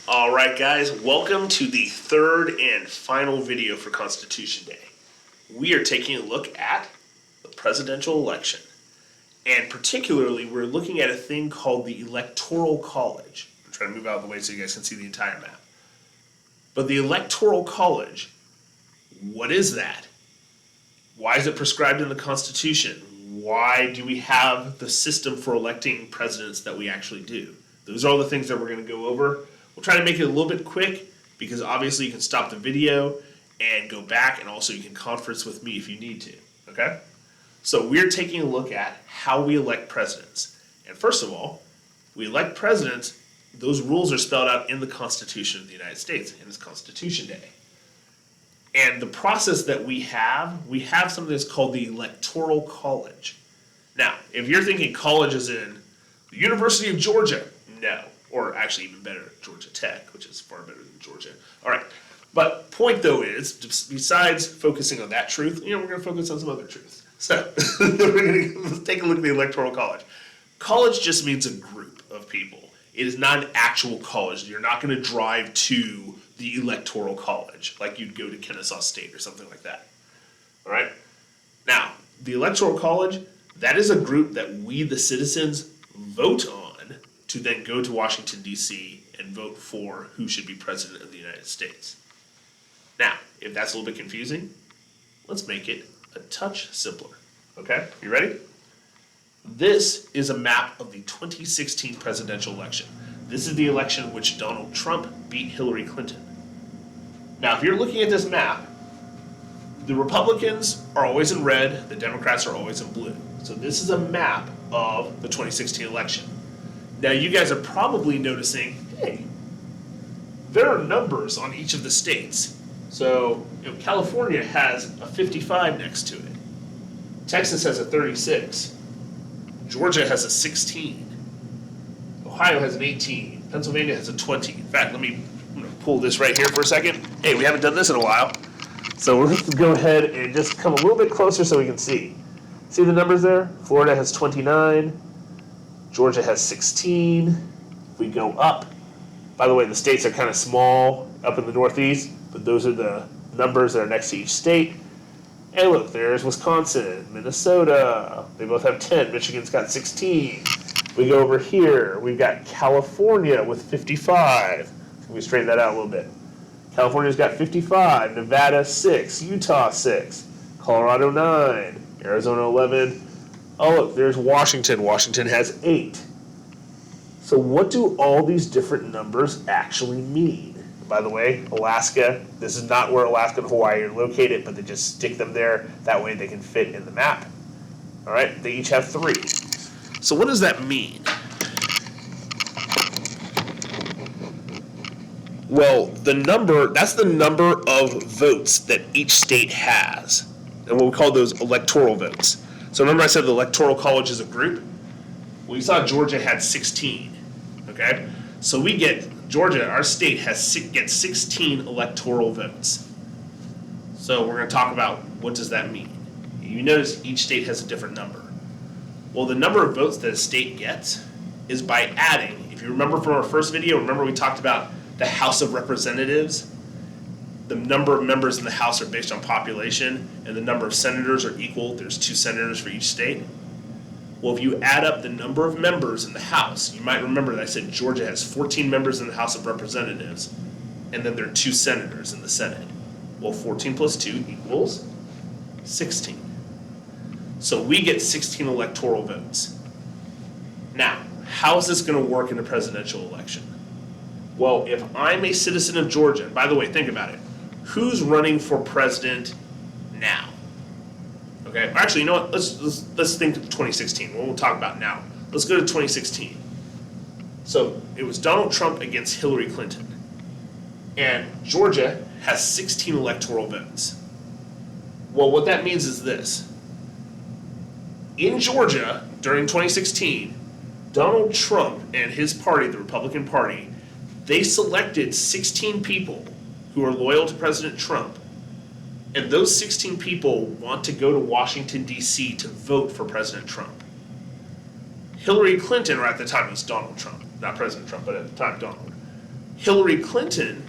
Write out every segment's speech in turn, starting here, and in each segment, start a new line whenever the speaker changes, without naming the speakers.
Alright guys, welcome to the third and final video for Constitution Day. We are taking a look at the presidential election. And particularly, we're looking at a thing called the Electoral College. I'm trying to move out of the way so you guys can see the entire map. But the Electoral College, what is that? Why is it prescribed in the Constitution? Why do we have the system for electing presidents that we actually do? Those are all the things that we're going to go over. We'll try to make it a little bit quick because obviously you can stop the video and go back, and also you can conference with me if you need to, okay? So we're taking a look at how we elect presidents. And first of all, we elect presidents, those rules are spelled out in the Constitution of the United States, and it's Constitution Day. And the process that we have something that's called the Electoral College. Now, if you're thinking college is in the University of Georgia, no. Or actually even better, Georgia Tech, which is far better than Georgia. All right. But point though is, besides focusing on that truth, we're going to focus on some other truths. So let's take a look at the Electoral College. College just means a group of people. It is not an actual college. You're not going to drive to the Electoral College like you'd go to Kennesaw State or something like that. All right. Now, the Electoral College, that is a group that we, the citizens, vote on to then go to Washington, D.C. and vote for who should be president of the United States. Now, if that's a little bit confusing, let's make it a touch simpler. Okay, you ready? This is a map of the 2016 presidential election. This is the election in which Donald Trump beat Hillary Clinton. Now, if you're looking at this map, the Republicans are always in red, the Democrats are always in blue. So this is a map of the 2016 election. Now, you guys are probably noticing, hey, there are numbers on each of the states. So, California has a 55 next to it. Texas has a 36. Georgia has a 16. Ohio has an 18. Pennsylvania has a 20. In fact, I'm going to pull this right here for a second. Hey, we haven't done this in a while. So we're going to go ahead and just come a little bit closer so we can see. See the numbers there? Florida has 29. Georgia has 16. If we go up, by the way, the states are kind of small up in the Northeast, but those are the numbers that are next to each state. And look, there's Wisconsin, Minnesota. They both have 10. Michigan's got 16. We go over here. We've got California with 55. Can we straighten that out a little bit? California's got 55. Nevada, 6. Utah, 6. Colorado, 9. Arizona, 11. Oh, look, there's Washington. Washington has 8. So what do all these different numbers actually mean? By the way, Alaska, this is not where Alaska and Hawaii are located, but they just stick them there. That way they can fit in the map. All right, they each have 3. So what does that mean? Well, that's the number of votes that each state has, and what we call those electoral votes. So remember I said the Electoral College is a group? Well, you saw Georgia had 16, okay? So we get, Georgia, our state gets 16 electoral votes. So we're going to talk about what does that mean. You notice each state has a different number. Well, the number of votes that a state gets is by adding, if you remember from our first video, remember we talked about the House of Representatives? The number of members in the House are based on population, and the number of senators are equal. There's 2 senators for each state. Well, if you add up the number of members in the House, you might remember that I said Georgia has 14 members in the House of Representatives, and then there are 2 senators in the Senate. Well, 14 plus 2 equals 16. So we get 16 electoral votes. Now, how is this going to work in a presidential election? Well, if I'm a citizen of Georgia, and by the way, think about it. Who's running for president now? Okay, actually, you know what? Let's think of 2016. What we'll talk about now. Let's go to 2016. So it was Donald Trump against Hillary Clinton, and Georgia has 16 electoral votes. Well, what that means is this: in Georgia during 2016, Donald Trump and his party, the Republican Party, they selected 16 people who are loyal to President Trump, and those 16 people want to go to Washington, D.C. to vote for President Trump. Hillary Clinton, or at the time it was Donald Trump, not President Trump, but at the time Donald, Hillary Clinton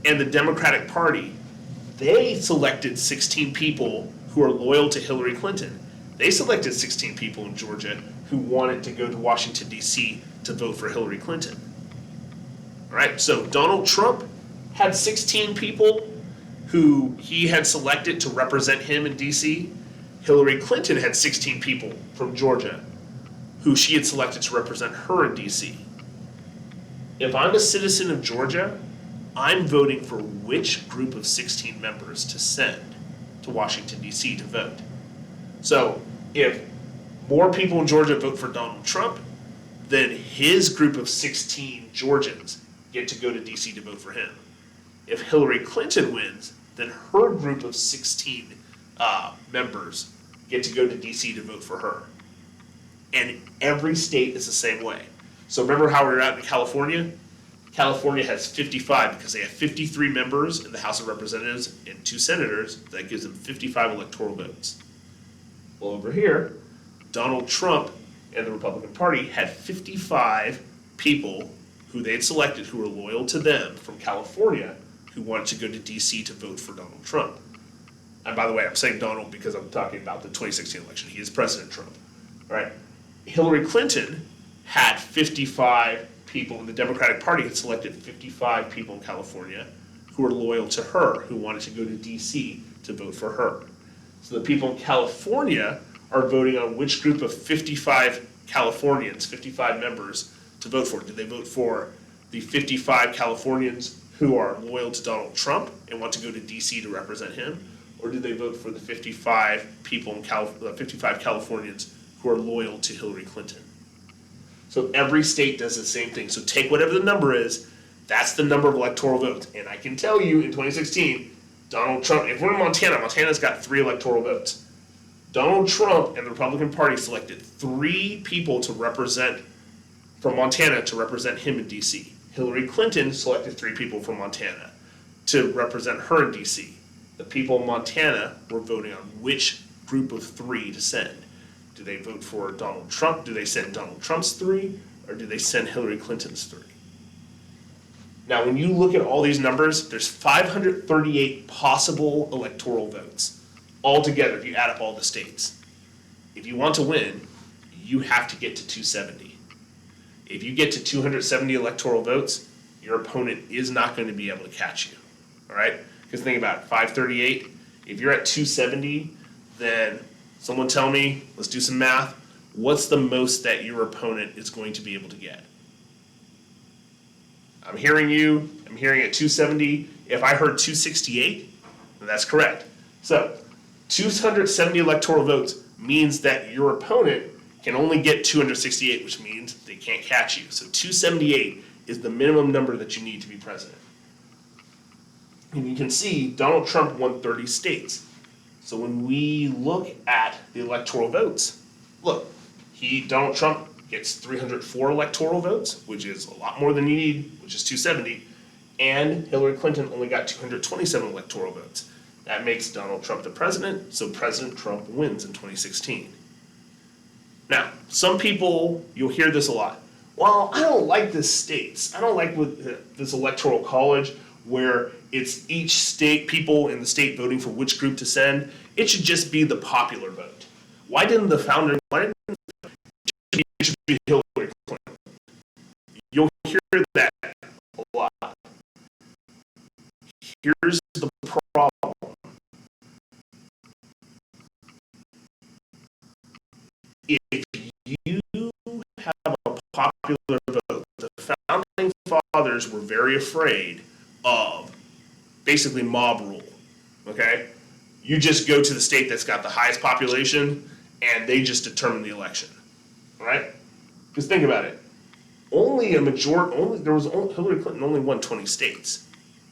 and the Democratic Party, they selected 16 people who are loyal to Hillary Clinton. They selected 16 people in Georgia who wanted to go to Washington, D.C. to vote for Hillary Clinton. All right, so Donald Trump had 16 people who he had selected to represent him in D.C. Hillary Clinton had 16 people from Georgia who she had selected to represent her in D.C. If I'm a citizen of Georgia, I'm voting for which group of 16 members to send to Washington, D.C. to vote. So if more people in Georgia vote for Donald Trump, then his group of 16 Georgians get to go to D.C. to vote for him. If Hillary Clinton wins, then her group of 16 members get to go to D.C. to vote for her. And every state is the same way. So remember how we were out in California? California has 55 because they have 53 members in the House of Representatives and 2 senators. That gives them 55 electoral votes. Well, over here, Donald Trump and the Republican Party had 55 people who they had selected who were loyal to them from California who wanted to go to D.C. to vote for Donald Trump. And by the way, I'm saying Donald because I'm talking about the 2016 election. He is President Trump. All right. Hillary Clinton had 55 people, and the Democratic Party had selected 55 people in California who were loyal to her, who wanted to go to D.C. to vote for her. So the people in California are voting on which group of 55 Californians, 55 members, to vote for. Do they vote for the 55 Californians who are loyal to Donald Trump and want to go to D.C. to represent him? Or do they vote for the 55 people in 55 Californians who are loyal to Hillary Clinton? So every state does the same thing. So take whatever the number is, that's the number of electoral votes. And I can tell you in 2016, Donald Trump, if we're in Montana, Montana's got 3 electoral votes. Donald Trump and the Republican Party selected 3 people to represent, from Montana to represent him in D.C. Hillary Clinton selected 3 people from Montana to represent her in D.C. The people in Montana were voting on which group of 3 to send. Do they vote for Donald Trump? Do they send Donald Trump's 3? Or do they send Hillary Clinton's 3? Now, when you look at all these numbers, there's 538 possible electoral votes altogether if you add up all the states. If you want to win, you have to get to 270. If you get to 270 electoral votes, your opponent is not going to be able to catch you. All right? Because think about it, 538, if you're at 270, then someone tell me, let's do some math, what's the most that your opponent is going to be able to get? I'm hearing you, I'm hearing at 270. If I heard 268, then that's correct. So 270 electoral votes means that your opponent can only get 268, which means they can't catch you. So 278 is the minimum number that you need to be president. And you can see Donald Trump won 30 states. So when we look at the electoral votes, look, Donald Trump gets 304 electoral votes, which is a lot more than you need, which is 270, and Hillary Clinton only got 227 electoral votes. That makes Donald Trump the president, so President Trump wins in 2016. Now, some people, you'll hear this a lot. Well, I don't like this states. I don't like this Electoral College where it's each state, people in the state voting for which group to send. It should just be the popular vote. Why didn't it should be Hillary Clinton? You'll hear that a lot. Here's the problem. If you have a popular vote, the founding fathers were very afraid of basically mob rule, okay? You just go to the state that's got the highest population and they just determine the election, all right? Because think about it. Hillary Clinton only won 20 states,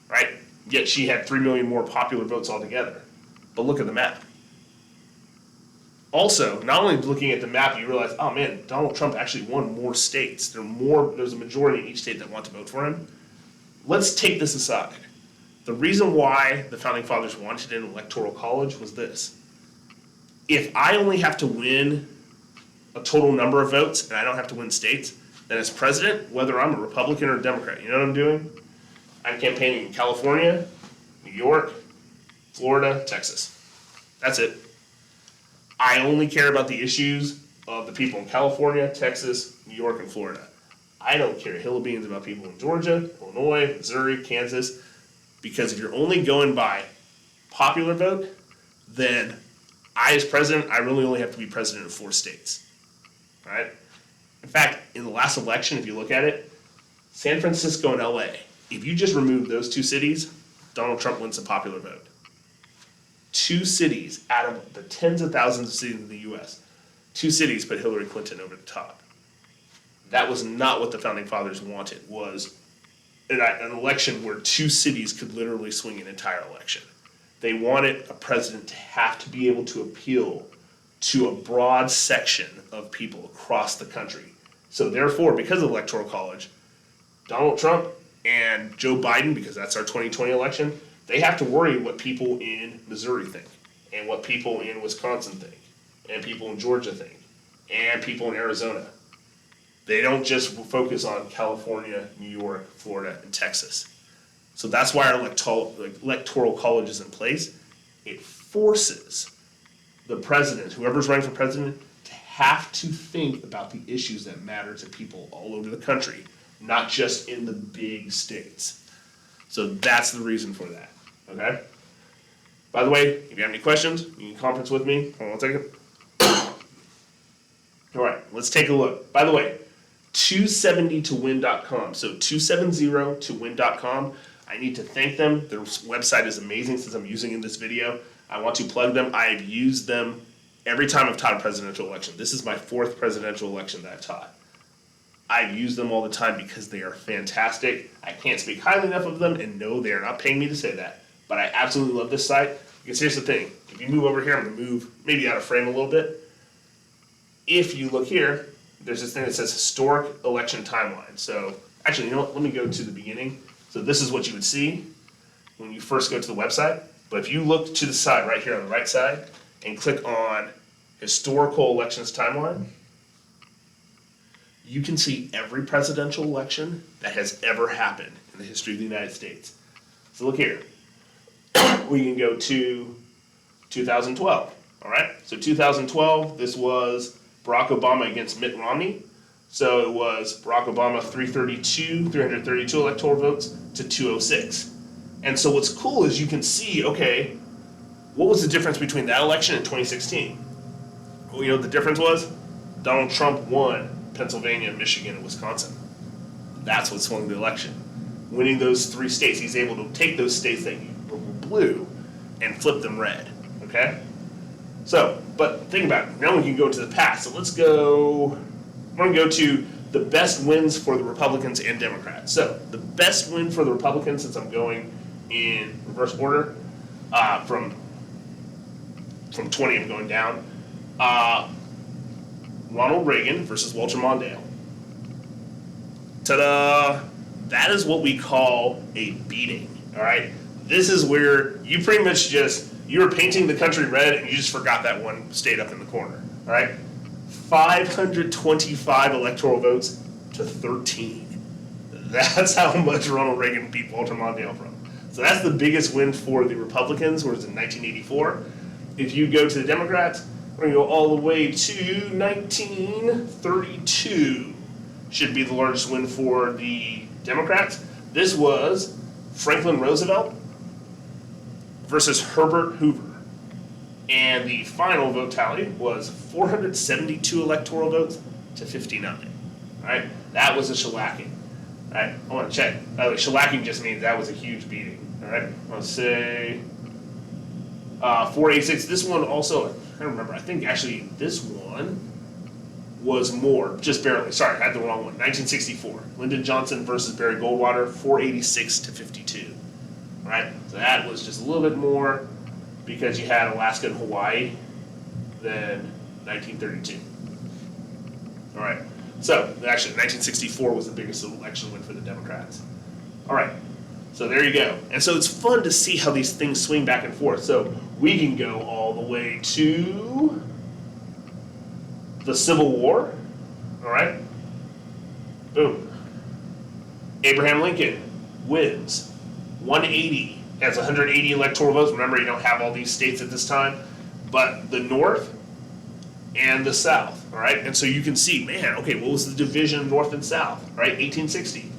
right? Yet she had 3 million more popular votes altogether. But look at the map. Also, not only looking at the map, you realize, oh man, Donald Trump actually won more states. There's a majority in each state that want to vote for him. Let's take this aside. The reason why the founding fathers wanted an electoral college was this. If I only have to win a total number of votes and I don't have to win states, And as president, whether I'm a Republican or a Democrat, you know what I'm doing? I'm campaigning in California, New York, Florida, Texas. That's it. I only care about the issues of the people in California, Texas, New York, and Florida. I don't care hill of beans about people in Georgia, Illinois, Missouri, Kansas, because if you're only going by popular vote, then I, as president, I really only have to be president of 4 states, right? In fact, in the last election, if you look at it, San Francisco and LA, if you just remove those 2 cities, Donald Trump wins the popular vote. 2 cities out of the tens of thousands of cities in the U.S., 2 cities put Hillary Clinton over the top. That was not what the Founding Fathers wanted, was an election where 2 cities could literally swing an entire election. They wanted a president to have to be able to appeal to a broad section of people across the country. So therefore, because of the Electoral College, Donald Trump and Joe Biden, because that's our 2020 election, they have to worry what people in Missouri think, and what people in Wisconsin think, and people in Georgia think, and people in Arizona. They don't just focus on California, New York, Florida, and Texas. So that's why our electoral college is in place. It forces the president, whoever's running for president, to have to think about the issues that matter to people all over the country, not just in the big states. So that's the reason for that, okay? By the way, if you have any questions, you can conference with me. Hold on 1 second. All right, let's take a look. By the way, 270towin.com. So 270towin.com. I need to thank them. Their website is amazing since I'm using it in this video. I want to plug them. I've used them every time I've taught a presidential election. This is my 4th presidential election that I've taught. I've used them all the time because they are fantastic. I can't speak highly enough of them, and no, they are not paying me to say that. But I absolutely love this site because here's the thing. If you move over here, I'm going to move maybe out of frame a little bit. If you look here, there's this thing that says historic election timeline. So actually, you know what? Let me go to the beginning. So this is what you would see when you first go to the website. But if you look to the side right here on the right side and click on historical elections timeline, you can see every presidential election that has ever happened in the history of the United States. So look here. We can go to 2012, all right? So 2012, this was Barack Obama against Mitt Romney. So it was Barack Obama 332 electoral votes to 206. And so what's cool is you can see, okay, what was the difference between that election and 2016? Well, you know what the difference was? Donald Trump won Pennsylvania, Michigan, and Wisconsin. That's what swung the election. Winning those 3 states, he's able to take those states that were blue and flip them red, okay? So, but think about it. Now we can go to the past. So let's go, we're going to go to the best wins for the Republicans and Democrats. So the best win for the Republicans, since I'm going in reverse order, from 20 I'm going down, Ronald Reagan versus Walter Mondale. Ta-da! That is what we call a beating, all right? This is where you pretty much you were painting the country red and you just forgot that one state up in the corner, all right? 525 electoral votes to 13. That's how much Ronald Reagan beat Walter Mondale from. So that's the biggest win for the Republicans, was in 1984. If you go to the Democrats, we're going to go all the way to 1932. Should be the largest win for the Democrats. This was Franklin Roosevelt versus Herbert Hoover. And the final vote tally was 472 electoral votes to 59. All right, that was a shellacking. All right, I want to check. By the way, shellacking just means that was a huge beating. All right, I'll say 486. This one also, I don't remember. I think actually this one was more, just barely. Sorry, I had the wrong one. 1964. Lyndon Johnson versus Barry Goldwater, 486 to 52. All right, so that was just a little bit more because you had Alaska and Hawaii than 1932. All right, so actually 1964 was the biggest election win for the Democrats. All right, so there you go. And so it's fun to see how these things swing back and forth. So we can go all the way to the Civil War, all right? Boom. Abraham Lincoln wins. 180, has 180 electoral votes. Remember, you don't have all these states at this time, but the North and the South, all right? And so you can see, man, okay, what was the division of North and South, right? 1860.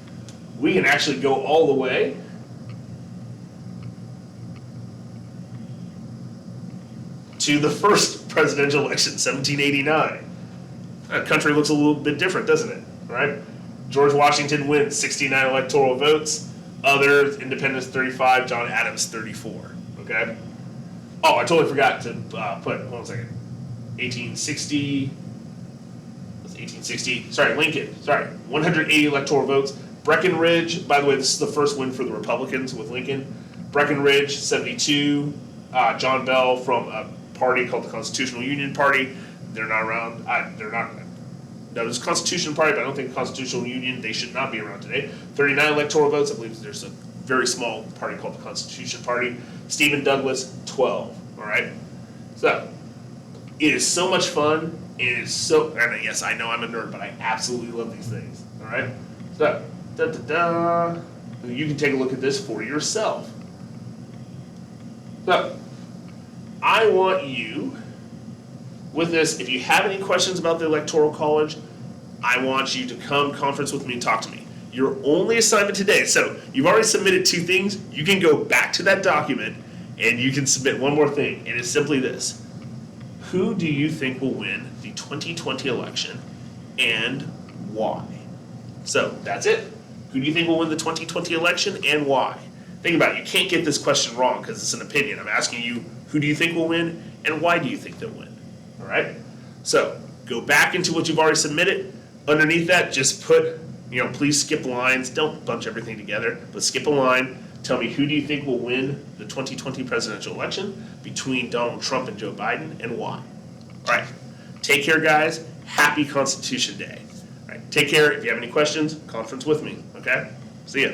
We can actually go all the way to the first presidential election, 1789. That country looks a little bit different, doesn't it, right? George Washington wins 69 electoral votes. Others, independents 35, John Adams 34, okay? Oh, I totally forgot to put, hold on a second. 1860, what's 1860? Sorry, Lincoln, sorry, 180 electoral votes. Breckinridge, by the way, this is the first win for the Republicans with Lincoln. Breckinridge, 72. John Bell from a party called the Constitutional Union Party. They're not around. They're not. No, there's a Constitutional Party, but I don't think the Constitutional Union, they should not be around today. 39 electoral votes. I believe there's a very small party called the Constitution Party. Stephen Douglas, 12. All right? So, it is so much fun. It is so, and yes, I know I'm a nerd, but I absolutely love these things. All right? So, you can take a look at this for yourself. So, I want you, with this, if you have any questions about the Electoral College, I want you to come conference with me and talk to me. Your only assignment today, so you've already submitted 2 things, you can go back to that document and you can submit one more thing, and it's simply this. Who do you think will win the 2020 election and why? So that's it. Who do you think will win the 2020 election and why? Think about it. You can't get this question wrong because it's an opinion. I'm asking you, who do you think will win and why do you think they'll win? All right? So go back into what you've already submitted. Underneath that, just put, please skip lines. Don't bunch everything together, but skip a line. Tell me, who do you think will win the 2020 presidential election between Donald Trump and Joe Biden and why? All right. Take care, guys. Happy Constitution Day. All right. Take care. If you have any questions, conference with me. Okay? See ya.